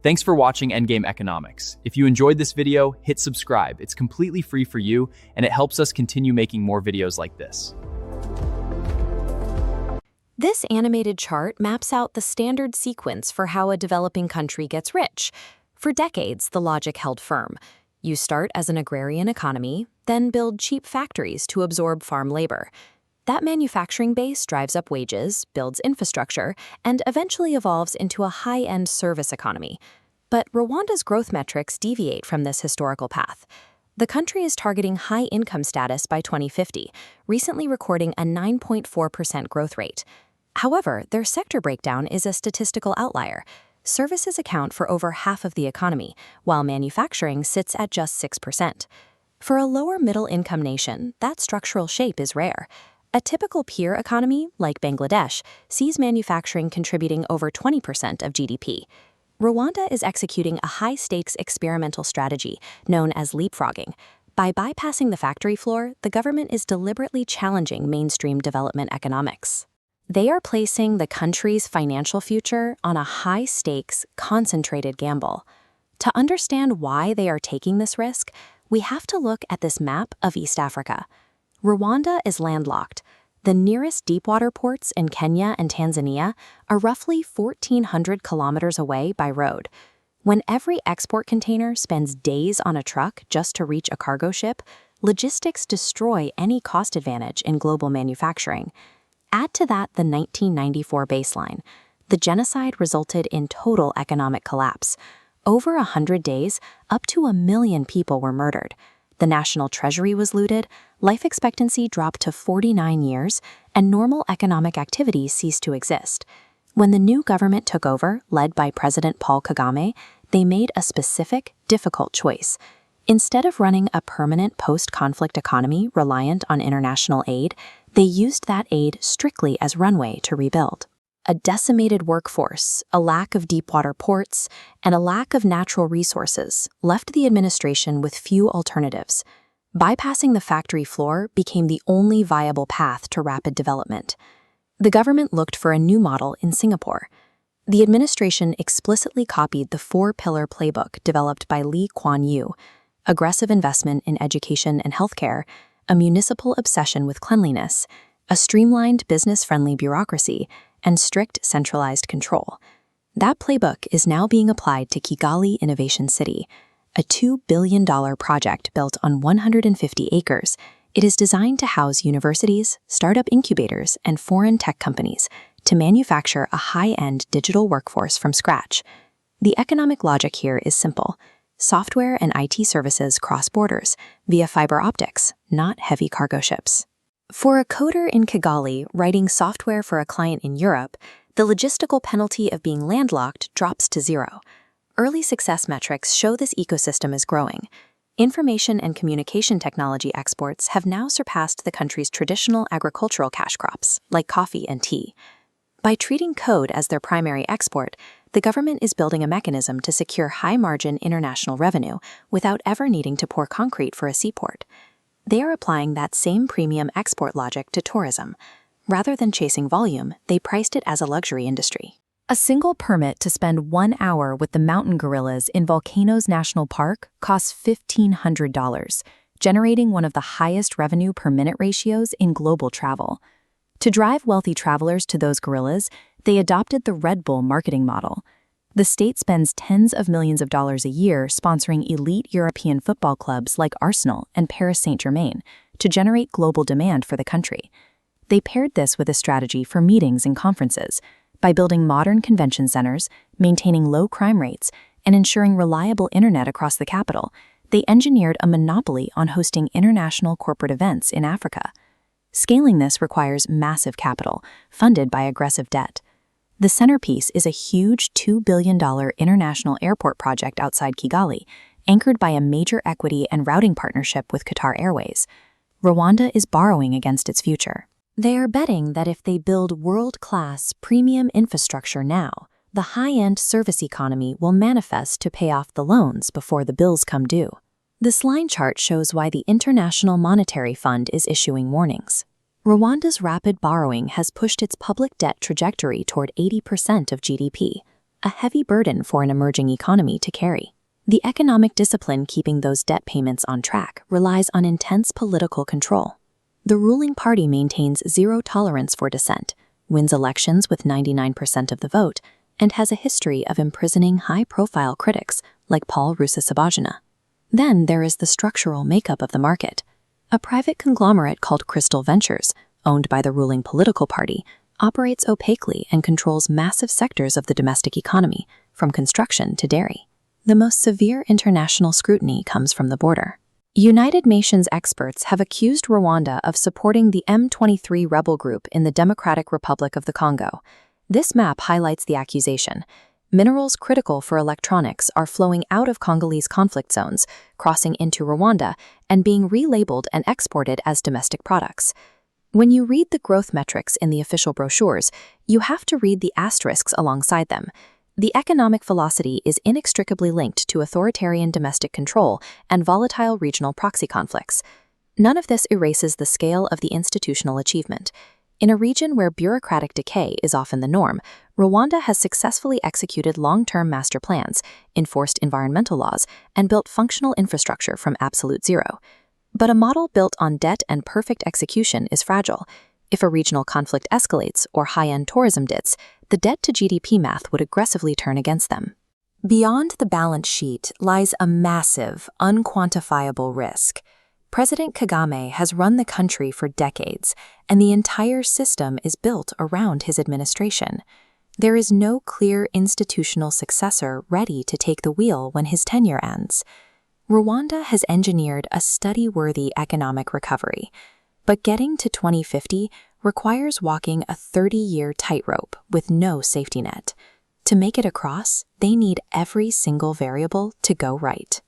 Thanks for watching Endgame Economics. If you enjoyed this video, hit subscribe. It's completely free for you, and it helps us continue making more videos like this. This animated chart maps out the standard sequence for how a developing country gets rich. For decades, the logic held firm. You start as an agrarian economy, then build cheap factories to absorb farm labor. That manufacturing base drives up wages, builds infrastructure, and eventually evolves into a high-end service economy. But Rwanda's growth metrics deviate from this historical path. The country is targeting high income status by 2050, recently recording a 9.4% growth rate. However, their sector breakdown is a statistical outlier. Services account for over half of the economy, while manufacturing sits at just 6%. For a lower middle-income nation, that structural shape is rare. A typical peer economy, like Bangladesh, sees manufacturing contributing over 20% of GDP. Rwanda is executing a high-stakes experimental strategy known as leapfrogging. By bypassing the factory floor, the government is deliberately challenging mainstream development economics. They are placing the country's financial future on a high-stakes, concentrated gamble. To understand why they are taking this risk, we have to look at this map of East Africa. Rwanda is landlocked. The nearest deepwater ports in Kenya and Tanzania are roughly 1,400 kilometers away by road. When every export container spends days on a truck just to reach a cargo ship, logistics destroy any cost advantage in global manufacturing. Add to that the 1994 baseline. The genocide resulted in total economic collapse. Over 100 days, up to 1 million people were murdered. The national treasury was looted, life expectancy dropped to 49 years, and normal economic activity ceased to exist. When the new government took over, led by President Paul Kagame, they made a specific, difficult choice. Instead of running a permanent post-conflict economy reliant on international aid, they used that aid strictly as runway to rebuild. A decimated workforce, a lack of deepwater ports, and a lack of natural resources left the administration with few alternatives. Bypassing the factory floor became the only viable path to rapid development. The government looked for a new model in Singapore. The administration explicitly copied the four-pillar playbook developed by Lee Kuan Yew: aggressive investment in education and healthcare, a municipal obsession with cleanliness, a streamlined business-friendly bureaucracy, and strict centralized control. That playbook is now being applied to Kigali Innovation City, a $2 billion project built on 150 acres. It is designed to house universities, startup incubators, and foreign tech companies to manufacture a high-end digital workforce from scratch. The economic logic here is simple. Software and IT services cross borders via fiber optics, not heavy cargo ships. For a coder in Kigali writing software for a client in Europe, the logistical penalty of being landlocked drops to zero. Early success metrics show this ecosystem is growing. Information and communication technology exports have now surpassed the country's traditional agricultural cash crops, like coffee and tea. By treating code as their primary export, the government is building a mechanism to secure high-margin international revenue without ever needing to pour concrete for a seaport. They are applying that same premium export logic to tourism. Rather than chasing volume, they priced it as a luxury industry. A single permit to spend 1 hour with the mountain gorillas in Volcanoes National Park costs $1,500, generating one of the highest revenue per minute ratios in global travel. To drive wealthy travelers to those gorillas, they adopted the Red Bull marketing model. The state spends tens of millions of dollars a year sponsoring elite European football clubs like Arsenal and Paris Saint-Germain to generate global demand for the country. They paired this with a strategy for meetings and conferences by building modern convention centers, maintaining low crime rates, and ensuring reliable internet across the capital. They engineered a monopoly on hosting international corporate events in Africa. Scaling this requires massive capital, funded by aggressive debt. The centerpiece is a huge $2 billion international airport project outside Kigali, anchored by a major equity and routing partnership with Qatar Airways. Rwanda is borrowing against its future. They are betting that if they build world-class premium infrastructure now, the high-end service economy will manifest to pay off the loans before the bills come due. This line chart shows why the International Monetary Fund is issuing warnings. Rwanda's rapid borrowing has pushed its public debt trajectory toward 80% of GDP. a heavy burden for an emerging economy to carry. The economic discipline keeping those debt payments on track relies on intense political control. The ruling party maintains zero tolerance for dissent, wins elections with 99% of the vote, and has a history of imprisoning high-profile critics like Paul Rusesabagina. Then there is the structural makeup of the market. A private conglomerate called Crystal Ventures, owned by the ruling political party, operates opaquely and controls massive sectors of the domestic economy, from construction to dairy. The most severe international scrutiny comes from the border. United Nations experts have accused Rwanda of supporting the M23 rebel group in the Democratic Republic of the Congo. This map highlights the accusation. Minerals critical for electronics are flowing out of Congolese conflict zones, crossing into Rwanda, and being relabeled and exported as domestic products. When you read the growth metrics in the official brochures, you have to read the asterisks alongside them. The economic velocity is inextricably linked to authoritarian domestic control and volatile regional proxy conflicts. None of this erases the scale of the institutional achievement. In a region where bureaucratic decay is often the norm, Rwanda has successfully executed long-term master plans, enforced environmental laws, and built functional infrastructure from absolute zero. But a model built on debt and perfect execution is fragile. If a regional conflict escalates or high-end tourism dips, the debt-to-GDP math would aggressively turn against them. Beyond the balance sheet lies a massive, unquantifiable risk. President Kagame has run the country for decades, and the entire system is built around his administration. There is no clear institutional successor ready to take the wheel when his tenure ends. Rwanda has engineered a study-worthy economic recovery, but getting to 2050 requires walking a 30-year tightrope with no safety net. To make it across, they need every single variable to go right.